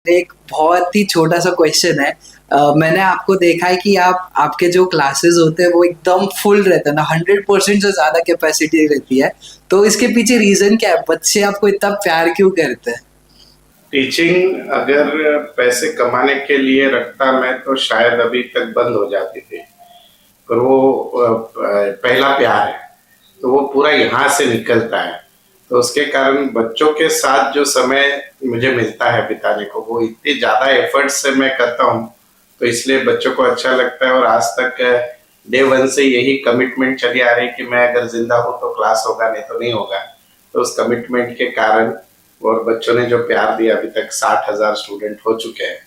एक बहुत ही छोटा सा क्वेश्चन है। मैंने आपको देखा है कि आपके जो क्लासेस होते हैं वो एकदम फुल रहते हैं ना, 100% से ज्यादा कैपेसिटी रहती है। तो इसके पीछे रीजन क्या है? बच्चे आपको इतना प्यार क्यों करते हैं? टीचिंग अगर पैसे कमाने के लिए रखता मैं तो शायद अभी तक बंद हो जाती थी। पर वो पहला प्यार है, तो वो पूरा यहाँ से निकलता है। तो उसके कारण बच्चों के साथ जो समय मुझे मिलता है बिताने को, वो इतनी ज़्यादा एफर्ट से मैं करता हूँ, तो इसलिए बच्चों को अच्छा लगता है। और आज तक डे वन से यही कमिटमेंट चली आ रही कि मैं अगर जिंदा हूँ तो क्लास होगा, नहीं तो नहीं होगा। तो उस कमिटमेंट के कारण और बच्चों ने जो प्यार दिया, अभी तक 60,000 स्टूडेंट हो चुके हैं,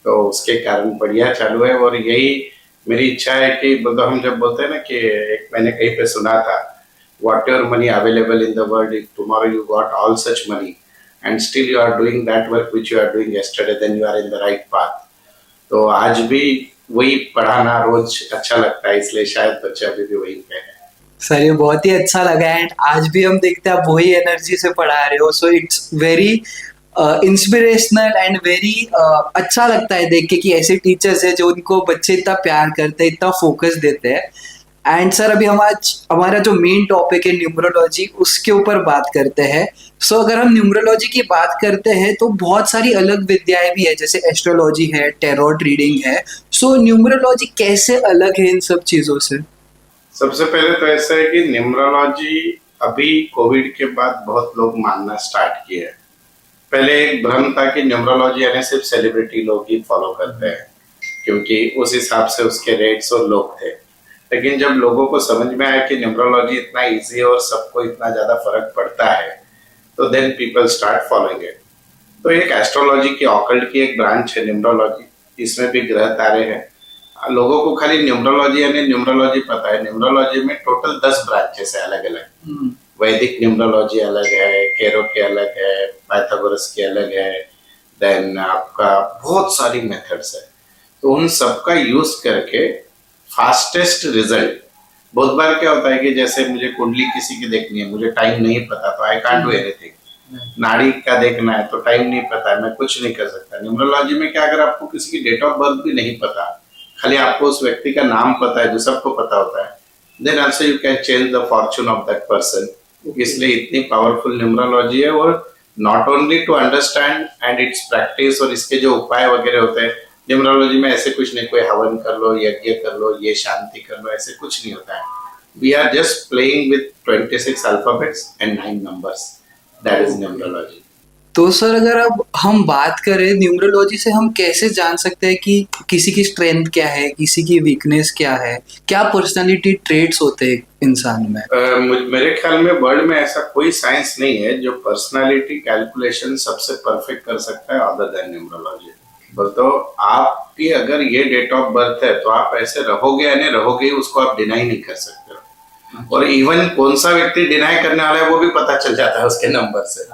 तो उसके कारण बढ़िया चालू है। और यही मेरी इच्छा है कि मतलब हम जब बोलते हैं ना कि एक मैंने कहीं पे सुना था, what your money available in the world, if tomorrow you got all such money and still you are doing that work which you are doing yesterday, then you are in the right path. तो आज भी वही पढ़ाना रोज अच्छा लगता है, इसलिए शायद बच्चे अभी भी वही पे हैं। सर, ये बहुत ही अच्छा लगा। एंड आज भी हम देखते हैं आप वही एनर्जी से पढ़ा रहे हो, so it's very inspirational and very अच्छा लगता है देख के कि ऐसे टीचर्स है जो उनको बच्चे इतना प्यार करते हैं, इतना फोकस देते हैं। एंड सर, अभी हम आज हमारा जो मेन टॉपिक है न्यूमरोलॉजी, उसके ऊपर बात करते हैं। सो अगर हम न्यूमरोलॉजी की बात करते हैं तो बहुत सारी अलग विद्याएं भी है, जैसे एस्ट्रोलॉजी है, टैरोट रीडिंग है। सो न्यूमरोलॉजी कैसे अलग है इन सब चीजों से? सबसे पहले तो ऐसा है कि न्यूमरोलॉजी अभी कोविड के बाद बहुत लोग मानना स्टार्ट किए हैं। पहले एक भ्रम था कि न्यूमरोलॉजी यानी सिर्फ सेलिब्रिटी लोग ही फॉलो करते हैं, क्योंकि उस हिसाब से उसके रेट्स और लोग थे। लेकिन जब लोगों को समझ में आया कि न्यूमरोलॉजी इतना इजी है और सबको इतना ज्यादा फर्क पड़ता है, तो then people start following it. तो एक एस्ट्रोलॉजी की, ऑकल्ट की एक ब्रांच है न्यूमरोलॉजी। इसमें भी ग्रह तारे हैं। लोगों को खाली न्यूमरोलॉजी यानी न्यूमरोलॉजी पता है। न्यूमरोलॉजी में टोटल 10 ब्रांचेस है अलग अलग। वैदिक न्यूमरोलॉजी अलग है, केरो की अलग है, पाइथागोरस की अलग है, देन आपका बहुत सारी मेथड्स है। तो उन सबका यूज करके फास्टेस्ट रिजल्ट। बहुत बार क्या होता है कि जैसे मुझे कुंडली किसी की देखनी है, मुझे टाइम नहीं पता, तो आई कांट डू एनीथिंग। नाड़ी का देखना है तो टाइम नहीं पता है, मैं कुछ नहीं कर सकता। न्यूमरोलॉजी में क्या, अगर आपको किसी की डेट ऑफ बर्थ भी नहीं पता, खाली आपको उस व्यक्ति का नाम पता है जो सबको पता होता है, then also you can change the fortune of that person. इसलिए इतनी पावरफुल न्यूमरोलॉजी है। और not only to understand and its practice, और इसके जो उपाय वगैरह होते हैं न्यूमरोलॉजी में, ऐसे कुछ नहीं कोई हवन कर लो, यज्ञ कर लो, ये शांति कर लो, ऐसे कुछ नहीं होता है। We are just playing with 26 alphabets and 9 numbers. That is numerology. तो सर, अगर अब हम बात करें न्यूमरोलॉजी से, हम कैसे जान सकते हैं कि किसी की स्ट्रेंथ क्या है, किसी की वीकनेस क्या है, क्या पर्सनालिटी ट्रेट्स होते हैं इंसान में? मेरे ख्याल में वर्ल्ड में ऐसा कोई साइंस नहीं है जो पर्सनालिटी कैलकुलेशन सबसे परफेक्ट कर सकता है अदर देन न्यूमरोलॉजी। तो आपकी अगर ये डेट ऑफ बर्थ है तो आप ऐसे रहोगे या नहीं रहोगे, उसको आप डिनाई नहीं कर सकते हो। और इवन कौन सा व्यक्ति डिनाई करने वाला है वो भी पता चल जाता है उसके नंबर से।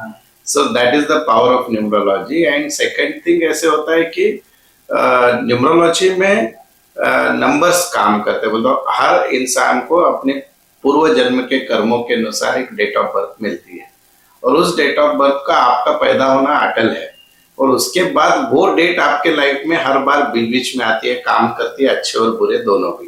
So that is the power of numerology. And second thing ऐसे होता है कि न्यूमरोलॉजी में नंबर्स काम करते हैं। मतलब हर इंसान को अपने पूर्व जन्म के कर्मों के अनुसार एक डेट ऑफ बर्थ मिलती है, और उस डेट ऑफ बर्थ का आपका पैदा होना अटल है। और उसके बाद वो डेट आपके लाइफ में हर बार बीच बीच में आती है, काम करती है, अच्छे और बुरे दोनों भी।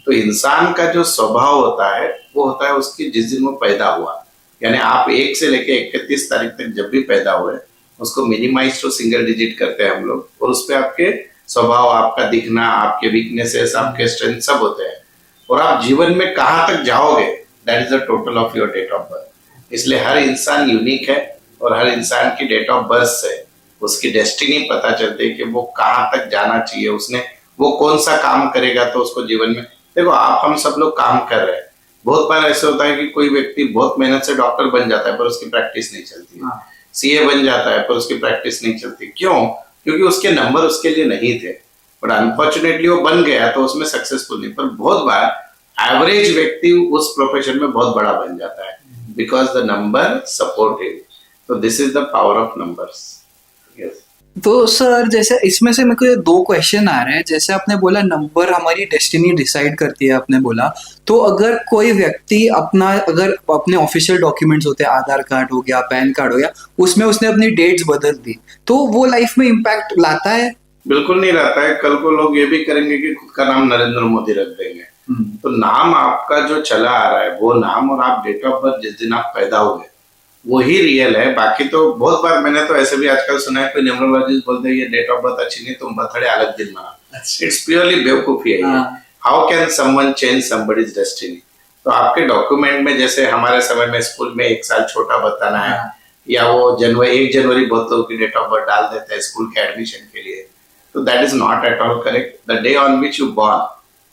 तो इंसान का जो स्वभाव होता है वो होता है उसकी जिस दिन वो पैदा हुआ, यानी आप 1 से लेके 31 तारीख तक जब भी पैदा हुए, उसको मिनिमाइज टू सिंगल डिजिट करते हैं हम लोग। और उस पर आपके स्वभाव, आपका दिखना, आपके वीकनेसेस, आपके स्ट्रेंथ सब होते हैं। और आप जीवन में कहाँ तक जाओगे, that is the total of your date of birth. इसलिए हर इंसान यूनिक है, और हर इंसान की डेट ऑफ बर्थ से उसकी डेस्टिनी पता चलती है कि वो कहाँ तक जाना चाहिए, उसने वो कौन सा काम करेगा तो उसको जीवन में। देखो, आप हम सब लोग काम कर रहे हैं। बहुत बार ऐसे होता है कि कोई व्यक्ति बहुत मेहनत से डॉक्टर बन जाता है पर उसकी प्रैक्टिस नहीं चलती, सीए बन जाता है पर उसकी प्रैक्टिस नहीं चलती। क्यों? क्योंकि उसके नंबर उसके लिए नहीं थे। बट अनफॉर्चुनेटली वो बन गया तो उसमें सक्सेसफुल नहीं। पर बहुत बार एवरेज व्यक्ति उस प्रोफेशन में बहुत बड़ा बन जाता है, because the number support him. तो this is the power of numbers. Yes. तो सर जैसे इसमें से मेरे को ये दो क्वेश्चन आ रहे हैं। जैसे आपने बोला नंबर हमारी डेस्टिनी डिसाइड करती है, आपने बोला, तो अगर कोई व्यक्ति अपना, अगर अपने ऑफिशियल डॉक्यूमेंट्स होते हैं, आधार कार्ड हो गया, पैन कार्ड हो गया, उसमें उसने अपनी डेट्स बदल दी, तो वो लाइफ में इम्पैक्ट लाता है? बिल्कुल नहीं रहता है। कल को लोग ये भी करेंगे कि खुद का नाम नरेंद्र मोदी रख देंगे। तो नाम आपका जो चला आ रहा है वो नाम, और आप डेट ऑफ बर्थ जिस दिन आप पैदा हुए वही रियल है। बाकी तो बहुत बार मैंने तो ऐसे भी आजकल सुना है, कोई न्यूमरोलॉजिस्ट बोलते हैं ये डेट ऑफ बर्थ अच्छी नहीं, तुम बर्थडे अलग दिन मना। इट्स प्योरली बेवकूफी है। How can someone change somebody's destiny? तो आपके डॉक्यूमेंट में, जैसे हमारे समय में स्कूल में 1 साल छोटा बताना है, या वो 1 जनवरी बहुत लोगों की डेट ऑफ बर्थ डाल देते हैं स्कूल के एडमिशन के लिए, तो that is not at all correct. The day on which you born,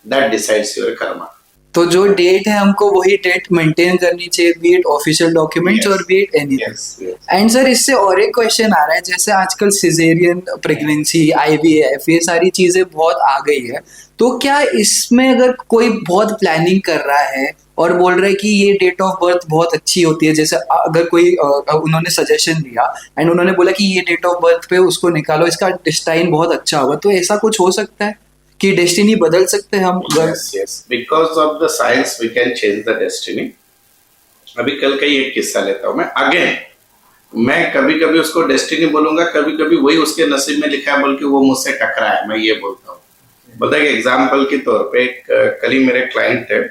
that decides your Karma. तो जो डेट है हमको वही डेट मेंटेन करनी चाहिए, बी इट ऑफिशियल डॉक्यूमेंट्स और B it anything. And sir इससे और एक क्वेश्चन आ रहा है, जैसे आजकल सिजेरियन प्रेगनेंसी, आईवीएफ, ये सारी चीजें बहुत आ गई है, तो क्या इसमें अगर कोई बहुत प्लानिंग कर रहा है और बोल रहा है कि ये डेट ऑफ बर्थ बहुत अच्छी होती है, जैसे अगर कोई उन्होंने सजेशन दिया एंड उन्होंने बोला कि ये डेट ऑफ बर्थ पे उसको निकालो, इसका डेस्टाइन बहुत अच्छा होगा, तो ऐसा कुछ हो सकता है कि डेस्टिनी बदल सकते हैं हम? yes, because of the science we can change the destiny. अभी कल का ही एक किस्सा लेता हूं मैं। अगेन मैं कभी कभी उसको डेस्टिनी बोलूंगा, कभी कभी वही उसके नसीब में लिखा है बोल के वो मुझसे टकरा है, मैं ये बोलता हूँ। बताइए एग्जाम्पल के तौर पे, कल ही मेरे क्लाइंट थे,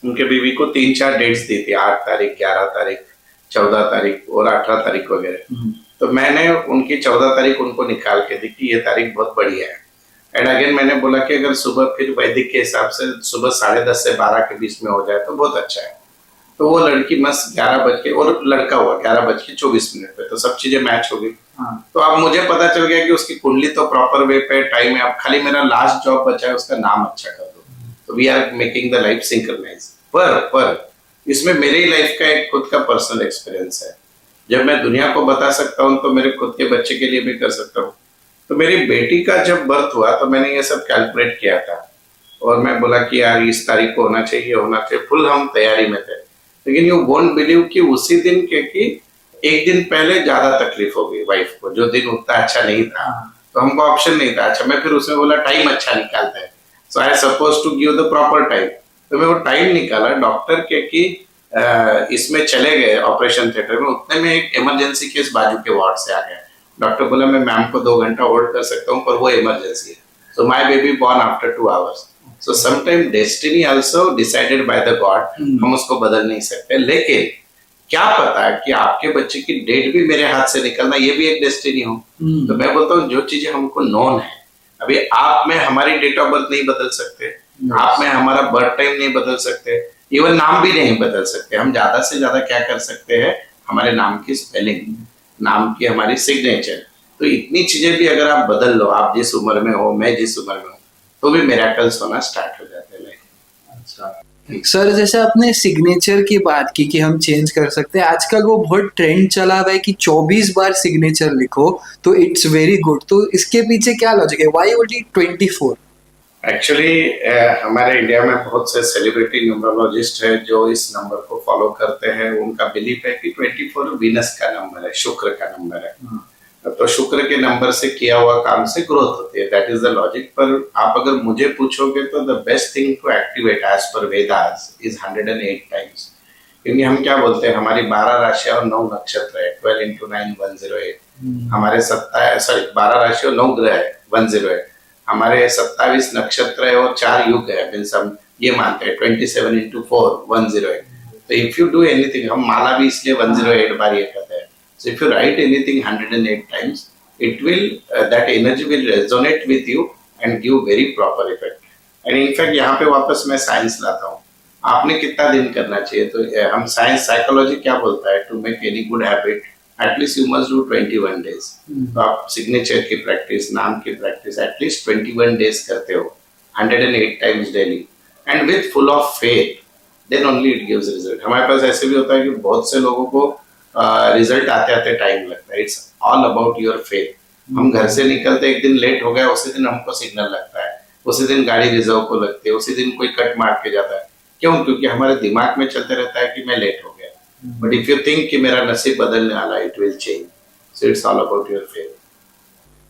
उनके बीवी को 3-4 डेट्स दी थी, 8 तारीख, 11 तारीख, 14 तारीख और 18 तारीख वगैरह। तो मैंने उनकी 14 तारीख उनको निकाल के दी कि ये तारीख बहुत बढ़िया है। एंड अगेन मैंने बोला कि अगर सुबह फिर वैदिक के हिसाब से सुबह 10:30 से 12 के बीच में हो जाए तो बहुत अच्छा है। तो वो लड़की मस्त 11 बज के, और लड़का हुआ 11:24 पे, तो सब चीजें मैच हो गई। तो अब मुझे पता चल गया कि उसकी कुंडली तो प्रॉपर वे पे टाइम है। अब खाली मेरा लास्ट जॉब बचा है, उसका नाम अच्छा कर दो। तो we are making the life synchronize. पर इसमें मेरे ही लाइफ का एक खुद का पर्सनल एक्सपीरियंस है। जब मैं दुनिया को बता सकता हूँ तो मेरे खुद के बच्चे के लिए भी कर सकता हूँ। तो मेरी बेटी का जब बर्थ हुआ तो मैंने ये सब कैलकुलेट किया था, और मैं बोला कि यार इस तारीख को होना चाहिए, फुल हम तैयारी में थे। लेकिन यू वोंट बिलीव कि उसी दिन कि एक दिन पहले ज्यादा तकलीफ हो गई वाइफ को, जो दिन उतना अच्छा नहीं था। तो हमको ऑप्शन नहीं था। अच्छा, मैं फिर उसमें बोला टाइम अच्छा निकालता है, so I suppose to give the proper time. तो मैं वो टाइम निकाला, डॉक्टर के कि इसमें चले गए ऑपरेशन थिएटर में, उतने में एक इमरजेंसी केस बाजू के वार्ड से आ गया। डॉक्टर बोला मैं मैम को 2 घंटा होल्ड कर सकता हूँ, पर वो इमरजेंसी है। So my baby born after 2 hours. So sometime destiny also decided by the God, हम उसको बदल नहीं सकते। लेकिन क्या पता है कि आपके बच्चे की डेट भी मेरे हाथ से निकलना, ये भी एक डेस्टिनी हो। तो मैं बोलता हूँ जो चीजें हमको नोन है, अभी आप में हमारी डेट ऑफ बर्थ नहीं बदल सकते, आप में हमारा बर्थ टाइम नहीं बदल सकते, इवन नाम भी नहीं बदल सकते। हम ज्यादा से ज्यादा क्या कर सकते हैं, हमारे नाम की स्पेलिंग, नाम की हमारी सिग्नेचर। तो इतनी चीजें भी अगर आप बदल लो, आप जिस उम्र में हो, मैं जिस उम्र में हूँ, तो भी मिरेकल्स होना स्टार्ट हो जाते हैं। अच्छा सर जैसे आपने सिग्नेचर की बात की कि हम चेंज कर सकते हैं, आजकल वो बहुत ट्रेंड चला हुआ है कि 24 बार सिग्नेचर लिखो तो इट्स वेरी गुड, तो इसके पीछे क्या लॉजिक है? Why only 24? एक्चुअली हमारे इंडिया में बहुत से सेलिब्रिटी न्यूमरोलॉजिस्ट है जो इस नंबर को फॉलो करते हैं। उनका बिलीफ है कि 24 वीनस का नंबर है, शुक्र का नंबर है। तो शुक्र के नंबर से किया हुआ काम से ग्रोथ होती है, दैट इज द लॉजिक। पर आप अगर मुझे पूछोगे तो the best thing to activate as per Vedas is 108 times. क्योंकि हम क्या बोलते हैं, हमारी 12 राशियां और 9 नक्षत्र है, 12 into 9 108। हमारे 12 राशि और 9 ग्रह है, 108। हमारे 27 नक्षत्र है और 4 युग है, मीन्स हम ये मानते हैं 27 into 4 108। तो इफ यू डू एनीथिंग, हम माला भी इसलिए 108 बार ये कहते हैं। So if you write anything 108 times, it will that energy will resonate with you and give very proper effect. And in fact यहाँ पे वापस मैं साइंस लाता हूँ, आपने कितना दिन करना चाहिए? तो हम साइंस साइकोलॉजी क्या बोलता है, to make any good habit at least you must do 21 days. तो आप सिग्नेचर की प्रैक्टिस, नाम की प्रैक्टिस एटलीस्ट 21 डेज करते हो 108 times daily and with full of faith, then only it gives result. हमारे पास ऐसे भी होता है कि बहुत से लोगों को रिजल्ट आते आते टाइम लगता है। It's all about your faith. हम घर से निकलते एक दिन लेट हो गया, उसी दिन हमको सिग्नल लगता है, उसी दिन गाड़ी रिजर्व को लगती है, उसी दिन कोई कट मार के जाता है। क्यों? क्योंकि हमारे दिमाग में चलते रहता है कि मैं लेट हो गया। बट इफ यू थिंक कि मेरा नसीब बदलने वाला, it will change. So it's all about your faith.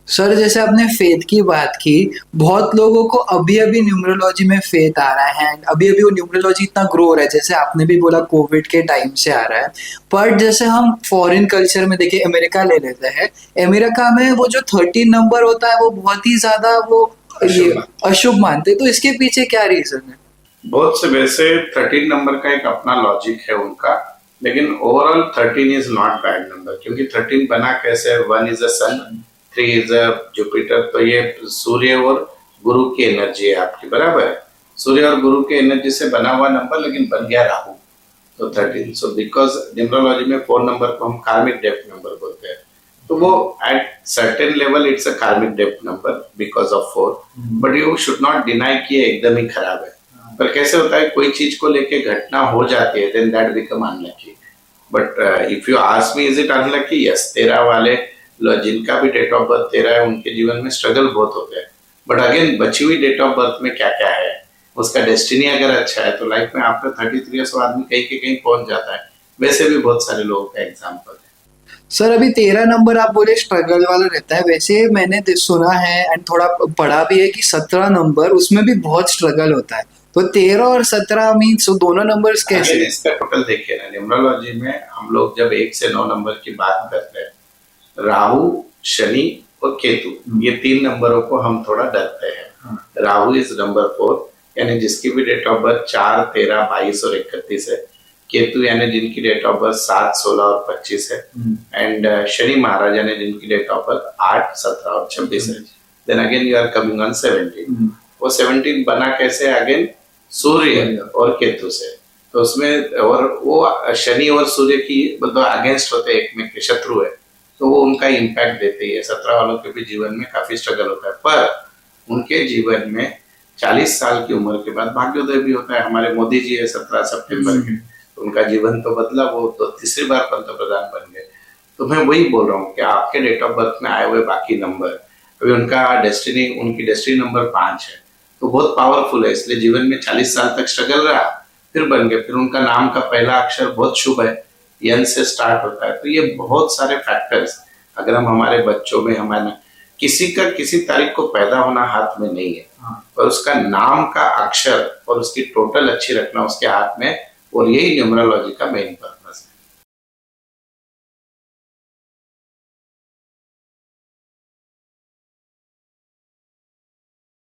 Sir जैसे आपने फेथ की बात की, बहुत लोगों को अभी अभी न्यूमरोलॉजी में फेथ आ रहा है एंड अभी अभी वो न्यूमरोलॉजी इतना ग्रो हो रहा है, जैसे आपने भी बोला कोविड के टाइम से आ रहा है। पर जैसे हम फॉरेन कल्चर में देखिए, अमेरिका ले लेते हैं, अमेरिका में वो जो 13 नंबर होता है वो बहुत ही ज्यादा वो ये अशुभ। अशुभ मानते हैं, तो इसके पीछे क्या रीजन है? बहुत से वैसे 13 नंबर का एक अपना लॉजिक है उनका, लेकिन overall 13 is not bad number, क्योंकि 13 बना कैसे, 1 is a sun, 3 is a Jupiter, तो ये सूर्य और गुरु की एनर्जी है आपकी, बराबर है। सूर्य और गुरु की एनर्जी से बना हुआ नंबर, लेकिन बन गया राहु, तो 13। सो बिकॉज न्यूमरोलॉजी में 4 नंबर को हम कार्मिक डेप्थ नंबर बोलते हैं, तो वो at certain level it's a karmic depth number because of 4, but you should not deny कि ये एकदम ही खराब है। पर कैसे होता है, कोई चीज को लेके घटना हो जाती है, then that become unlucky. But if you ask me is it unlucky, yes, 13 वाले जिनका भी डेट ऑफ बर्थ 13 है उनके जीवन में स्ट्रगल बहुत होते हैं। बट अगेन बची हुई डेट ऑफ बर्थ में क्या क्या है, उसका डेस्टिनी अगर अच्छा है तो लाइफ में आफ्टर 33 ईयर्स आदमी कहीं के कहीं पहुंच जाता है। वैसे भी बहुत सारे लोगों का एग्जाम्पल है। सर अभी 13 नंबर आप बोले स्ट्रगल वाला रहता है, वैसे मैंने सुना है एंड थोड़ा पढ़ा भी है कि 17 नंबर उसमें भी बहुत स्ट्रगल होता है, तो 13 और 17 मीन्स दोनों नंबर्स कैसे? अगेन इसका टोटल देखिए ना, न्यूमरोलॉजी में हम लोग जब 1 से 9 नंबर की बात करते हैं, राहु, शनि और केतु, ये 3 नंबरों को हम थोड़ा डरते हैं। राहु इज नंबर 4, यानी जिसकी भी डेट ऑफ बर्थ 4, 13, 22 और 31 है। केतु यानी जिनकी डेट ऑफ बर्थ 7, 16 और 25 है। एंड शनि महाराज यानी जिनकी डेट ऑफ बर्थ 8, 17 और 26 है। Then again you are coming on 17। वो 17 बना कैसे, अगेन सूर्य और केतु से, तो उसमें और वो शनि और सूर्य की मतलब अगेंस्ट होते हैं, एक में के शत्रु है, तो वो उनका इम्पैक्ट देते ही है। 17 वालों के भी जीवन में काफी स्ट्रगल होता है, पर उनके जीवन में 40 साल की उम्र के बाद भाग्योदय भी होता है। हमारे मोदी जी है 17 सितंबर के, तो उनका जीवन तो बदला, वो तो तीसरी बार पंतप्रधान बन गए। तो मैं वही बोल रहा हूँ कि आपके डेट ऑफ बर्थ में आए हुए बाकी नंबर, अभी उनका डेस्टिनी, उनकी डेस्टिनी नंबर 5 है, तो बहुत पावरफुल है, इसलिए जीवन में 40 साल तक स्ट्रगल रहा, फिर बन गए। फिर उनका नाम का पहला अक्षर बहुत शुभ है, यन से स्टार्ट होता है। तो ये बहुत सारे फैक्टर्स, अगर हम हमारे बच्चों में, हमारे किसी का किसी तारीख को पैदा होना हाथ में नहीं है, पर उसका नाम का अक्षर और उसकी टोटल अच्छी रखना उसके हाथ में, और यही न्यूमरोलॉजी का मेन पर्पस।